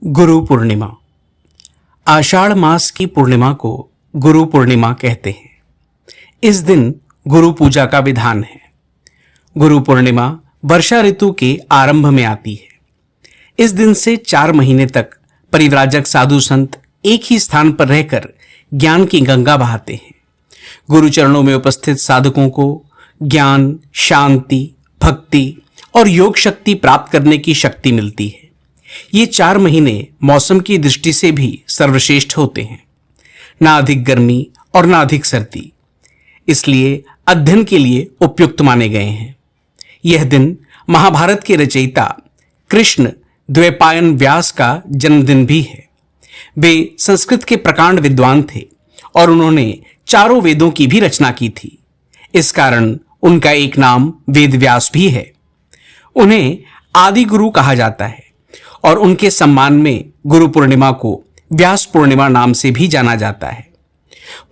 गुरु पूर्णिमा। आषाढ़ मास की पूर्णिमा को गुरु पूर्णिमा कहते हैं। इस दिन गुरु पूजा का विधान है। गुरु पूर्णिमा वर्षा ऋतु के आरंभ में आती है। इस दिन से 4 महीने तक परिव्राजक साधु संत एक ही स्थान पर रहकर ज्ञान की गंगा बहाते हैं। गुरु चरणों में उपस्थित साधकों को ज्ञान, शांति, भक्ति और योग शक्ति प्राप्त करने की शक्ति मिलती है। ये 4 महीने मौसम की दृष्टि से भी सर्वश्रेष्ठ होते हैं। ना अधिक गर्मी और ना अधिक सर्दी, इसलिए अध्ययन के लिए उपयुक्त माने गए हैं। यह दिन महाभारत के रचयिता कृष्ण द्वैपायन व्यास का जन्मदिन भी है। वे संस्कृत के प्रकांड विद्वान थे और उन्होंने 4 वेदों की भी रचना की थी। इस कारण उनका एक नाम वेद व्यास भी है। उन्हें आदि गुरु कहा जाता है और उनके सम्मान में गुरु पूर्णिमा को व्यास पूर्णिमा नाम से भी जाना जाता है।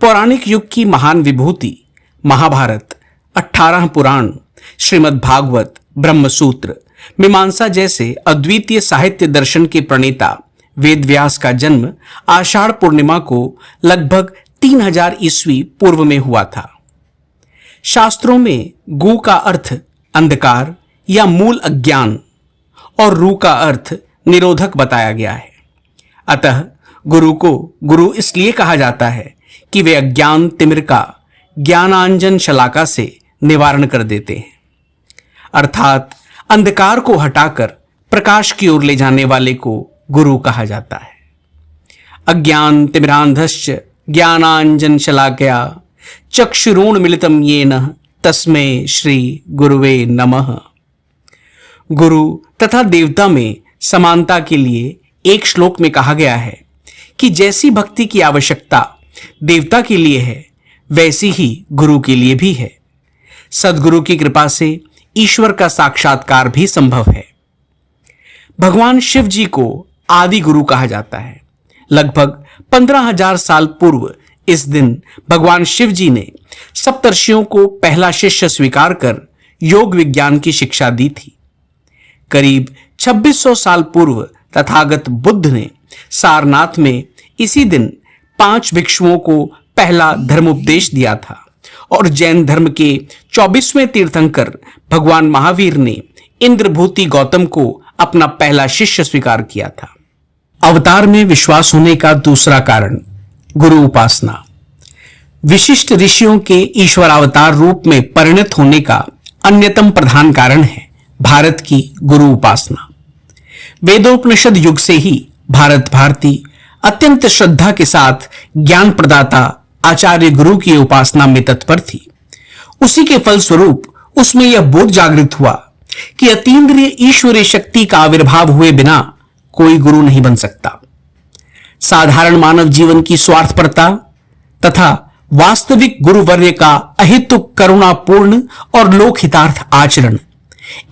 पौराणिक युग की महान विभूति महाभारत, 18 पुराण, श्रीमद् भागवत, ब्रह्मसूत्र, मीमांसा जैसे अद्वितीय साहित्य दर्शन के प्रणेता वेद व्यास का जन्म आषाढ़ पूर्णिमा को लगभग 3000 ईस्वी पूर्व में हुआ था। शास्त्रों में गु का अर्थ अंधकार या मूल अज्ञान और रू का अर्थ निरोधक बताया गया है। अतः गुरु को गुरु इसलिए कहा जाता है कि वे अज्ञान तिमिर का ज्ञानांजन शलाका से निवारण कर देते हैं, अर्थात अंधकार को हटाकर प्रकाश की ओर ले जाने वाले को गुरु कहा जाता है। अज्ञान तिमिरांधश्च ज्ञानांजन शलाकया चक्षुरुन्मीलितं येन तस्मै श्री गुरुवे नमः। गुरु तथा देवता में समानता के लिए एक श्लोक में कहा गया है कि जैसी भक्ति की आवश्यकता देवता के लिए है, वैसी ही गुरु के लिए भी है। सद्गुरु की कृपा से ईश्वर का साक्षात्कार भी संभव है। भगवान शिव जी को आदि गुरु कहा जाता है। लगभग 15,000 साल पूर्व इस दिन भगवान शिव जी ने सप्तर्षियों को पहला शिष्य स्वीकार कर योग विज्ञान की शिक्षा दी थी। करीब 2600 साल पूर्व तथागत बुद्ध ने सारनाथ में इसी दिन 5 भिक्षुओं को पहला धर्मोपदेश दिया था और जैन धर्म के 24वें तीर्थंकर भगवान महावीर ने इंद्रभूति गौतम को अपना पहला शिष्य स्वीकार किया था। अवतार में विश्वास होने का दूसरा कारण गुरु उपासना। विशिष्ट ऋषियों के ईश्वरावतार रूप में परिणत होने का अन्यतम प्रधान कारण है भारत की गुरु उपासना। वेदोपनिषद युग से ही भारत भारती अत्यंत श्रद्धा के साथ ज्ञान प्रदाता आचार्य गुरु की उपासना में तत्पर थी। उसी के फलस्वरूप उसमें यह बोध जागृत हुआ कि अतीन्द्रिय ईश्वरीय शक्ति का आविर्भाव हुए बिना कोई गुरु नहीं बन सकता। साधारण मानव जीवन की स्वार्थपरता तथा वास्तविक गुरुवर्य का अहेतुक करुणापूर्ण और लोकहितार्थ आचरण,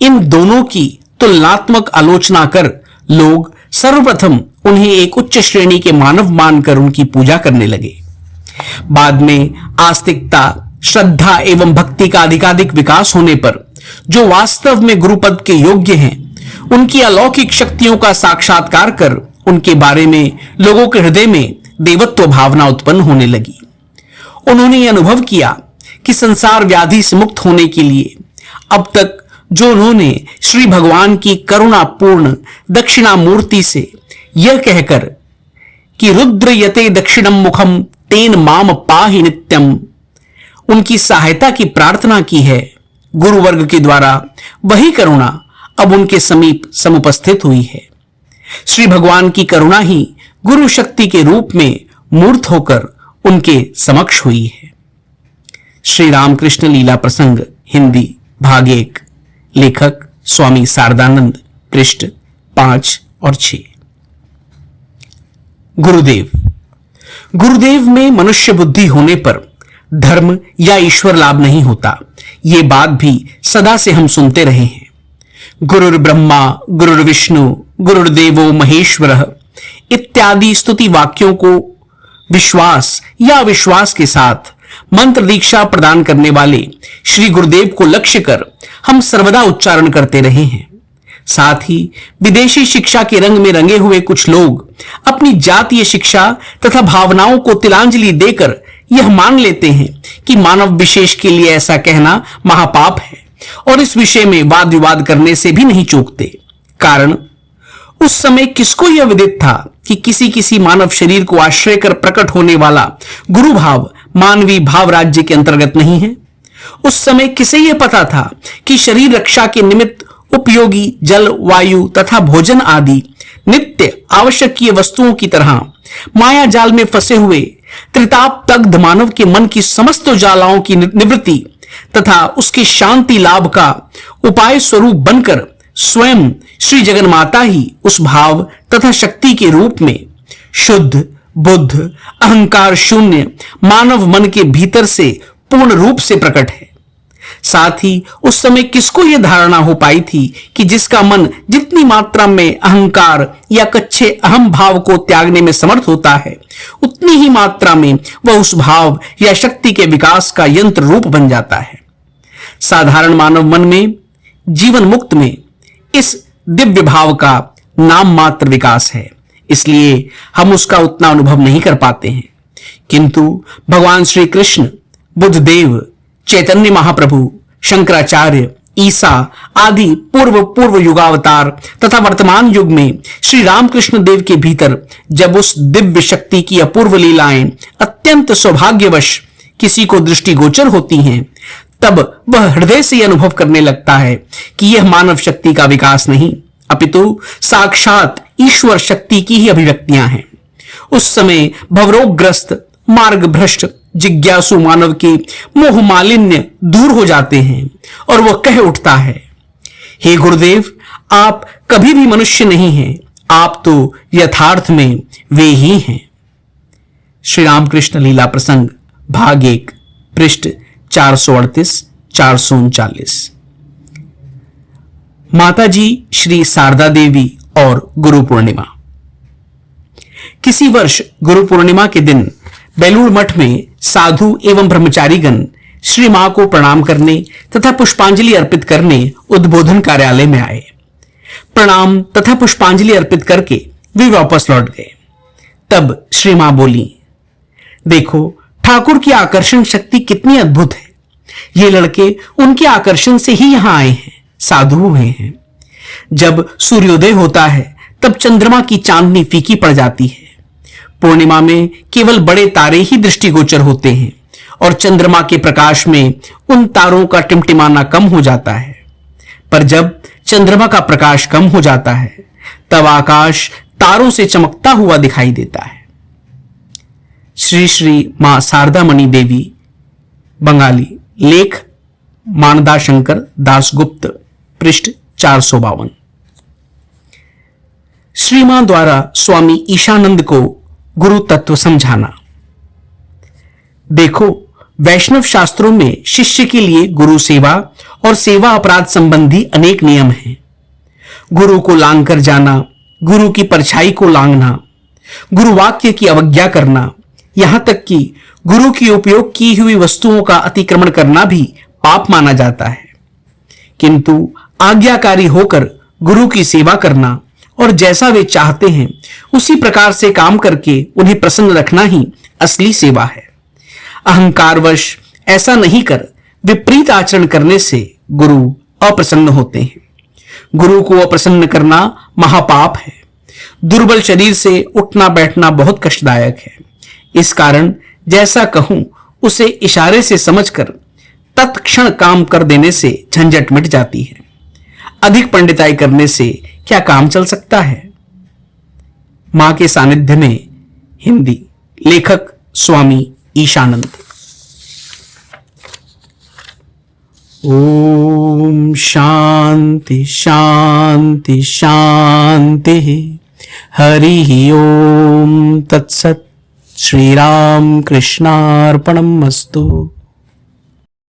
इन दोनों की तुलनात्मक आलोचना कर लोग सर्वप्रथम उन्हें एक उच्च श्रेणी के मानव मानकर उनकी पूजा करने लगे। बाद में आस्तिकता, श्रद्धा एवं भक्ति का अधिकाधिक विकास होने पर जो वास्तव में गुरुपद के योग्य हैं, उनकी अलौकिक शक्तियों का साक्षात्कार कर उनके बारे में लोगों के हृदय में देवत्व भावना उत्पन्न होने लगी। उन्होंने यह अनुभव किया कि संसार व्याधि से मुक्त होने के लिए अब तक जो उन्होंने श्री भगवान की करुणापूर्ण दक्षिणामूर्ति से यह कहकर कि रुद्र यते दक्षिणम मुखम तेन माम पाहि नित्यम, उनकी सहायता की प्रार्थना की है, गुरुवर्ग के द्वारा वही करुणा अब उनके समीप समुपस्थित हुई है। श्री भगवान की करुणा ही गुरु शक्ति के रूप में मूर्त होकर उनके समक्ष हुई है। श्री रामकृष्ण लीला प्रसंग, हिंदी, भाग 1, लेखक स्वामी शारदानंद, पृष्ठ 5 और 6। गुरुदेव। गुरुदेव में मनुष्य बुद्धि होने पर धर्म या ईश्वर लाभ नहीं होता, ये बात भी सदा से हम सुनते रहे हैं। गुरुर् ब्रह्मा गुरुर्विष्णु गुरुर्देवो महेश्वरः इत्यादि स्तुति वाक्यों को विश्वास या अविश्वास के साथ मंत्र दीक्षा प्रदान करने वाले श्री गुरुदेव को लक्ष्य कर हम सर्वदा उच्चारण करते रहे हैं। साथ ही विदेशी शिक्षा के रंग में रंगे हुए कुछ लोग अपनी जातीय शिक्षा तथा भावनाओं को तिलांजलि देकर यह मान लेते हैं कि मानव विशेष के लिए ऐसा कहना महापाप है और इस विषय में वाद विवाद करने से भी नहीं चूकते। कारण उस समय किसको यह विदित था कि किसी किसी मानव शरीर को आश्रय कर प्रकट होने वाला गुरु भाव मानवीय भाव राज्य के अंतर्गत नहीं है। उस समय किसे यह पता था कि शरीर रक्षा के निमित्त उपयोगी जल वायु तथा भोजन आदि नित्य आवश्यकीय वस्तुओं की तरह माया जाल में फंसे हुए त्रिताप दग्ध मानव के मन की समस्त ज्वालाओं की निवृत्ति तथा उसके शांति लाभ का उपाय स्वरूप बनकर स्वयं श्री जगन्माता ही उस भाव तथा शक्ति के रूप में शुद्ध बुद्ध अहंकार शून्य मानव मन के भीतर से पूर्ण रूप से प्रकट है। साथ ही उस समय किसको यह धारणा हो पाई थी कि जिसका मन जितनी मात्रा में अहंकार या कच्चे अहम भाव को त्यागने में समर्थ होता है उतनी ही मात्रा में वह उस भाव या शक्ति के विकास का यंत्र रूप बन जाता है। साधारण मानव मन में जीवन मुक्त में इस दिव्य भाव का नाम मात्र विकास है, इसलिए हम उसका उतना अनुभव नहीं कर पाते हैं। किंतु भगवान श्री कृष्ण, बुद्धदेव, चैतन्य महाप्रभु, शंकराचार्य, ईसा आदि पूर्व युगावतार तथा वर्तमान युग में श्री रामकृष्ण देव के भीतर जब उस दिव्य शक्ति की अपूर्व लीलाएं अत्यंत सौभाग्यवश किसी को दृष्टिगोचर होती हैं, तब वह हृदय से अनुभव करने लगता है कि यह मानव शक्ति का विकास नहीं अपितु साक्षात ईश्वर शक्ति की ही अभिव्यक्तियां हैं। उस समय भवरोगग्रस्त मार्ग भ्रष्ट जिज्ञासु मानव के मोह मालिन्य दूर हो जाते हैं और वह कह उठता है, हे गुरुदेव, आप कभी भी मनुष्य नहीं हैं, आप तो यथार्थ में वे ही हैं। श्री रामकृष्ण लीला प्रसंग भाग 1 पृष्ठ 438-439। माता जी श्री शारदा देवी और गुरु पूर्णिमा। किसी वर्ष गुरु पूर्णिमा के दिन बेलूर मठ में साधु एवं ब्रह्मचारीगण श्री मां को प्रणाम करने तथा पुष्पांजलि अर्पित करने उद्बोधन कार्यालय में आए। प्रणाम तथा पुष्पांजलि अर्पित करके वे वापस लौट गए। तब श्री मां बोली, देखो ठाकुर की आकर्षण शक्ति कितनी अद्भुत है। ये लड़के उनके आकर्षण से ही यहां आए हैं, साधु हुए हैं। जब सूर्योदय होता है तब चंद्रमा की चांदनी फीकी पड़ जाती है। पूर्णिमा में केवल बड़े तारे ही दृष्टिगोचर होते हैं और चंद्रमा के प्रकाश में उन तारों का टिमटिमाना कम हो जाता है। पर जब चंद्रमा का प्रकाश कम हो जाता है तब आकाश तारों से चमकता हुआ दिखाई देता है। श्री श्री मां शारदा मणि देवी, बंगाली, लेख मानदा शंकर दासगुप्त, पृष्ठ 452। श्री मां द्वारा स्वामी ईशानंद को गुरु तत्व समझाना। देखो, वैष्णव शास्त्रों में शिष्य के लिए गुरु सेवा और सेवा अपराध संबंधी अनेक नियम हैं। गुरु को लांग कर जाना, गुरु की परछाई को लांघना, गुरु वाक्य की अवज्ञा करना, यहां तक कि गुरु की उपयोग की हुई वस्तुओं का अतिक्रमण करना भी पाप माना जाता है। किंतु आज्ञाकारी होकर गुरु की सेवा करना और जैसा वे चाहते हैं उसी प्रकार से काम करके उन्हें प्रसन्न रखना ही असली सेवा है। अहंकारवश ऐसा नहीं कर विपरीत आचरण करने से गुरु अप्रसन्न होते हैं। गुरु को अप्रसन्न करना महापाप है। दुर्बल शरीर से उठना बैठना बहुत कष्टदायक है। इस कारण जैसा कहूं उसे इशारे से समझकर तत्क्षण काम कर देने से झंझट मिट जाती है। अधिक पंडिताई करने से क्या काम चल सकता है। मां के सानिध्य में, हिंदी, लेखक स्वामी ईशानंद। ओम शांति शांति शांति। हरि ओम तत्सत्। श्री राम कृष्णार्पणमस्तु।